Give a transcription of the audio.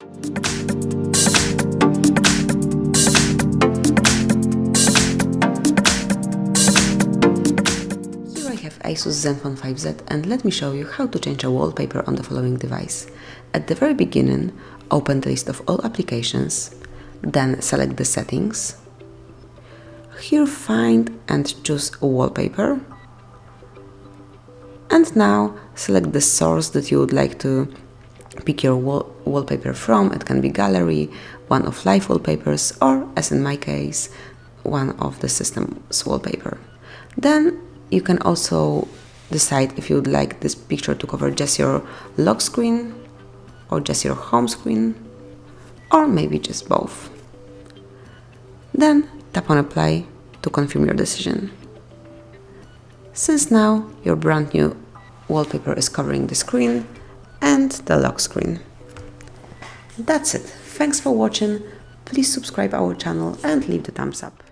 Here I have ASUS ZenFone 5Z, and let me show you how to change a wallpaper on the following device. At the very beginning, open the list of all applications, then select the settings. Here find and choose wallpaper. And now select the source that you would like to pick your wallpaper from. It can be gallery, one of live wallpapers, or as in my case, one of the system's wallpaper. Then you can also decide if you would like this picture to cover just your lock screen or just your home screen, or maybe just both. Then tap on apply to confirm your decision. Since now your brand new wallpaper is covering the screen and the lock screen. That's it. Thanks for watching. Please subscribe our channel and leave the thumbs up.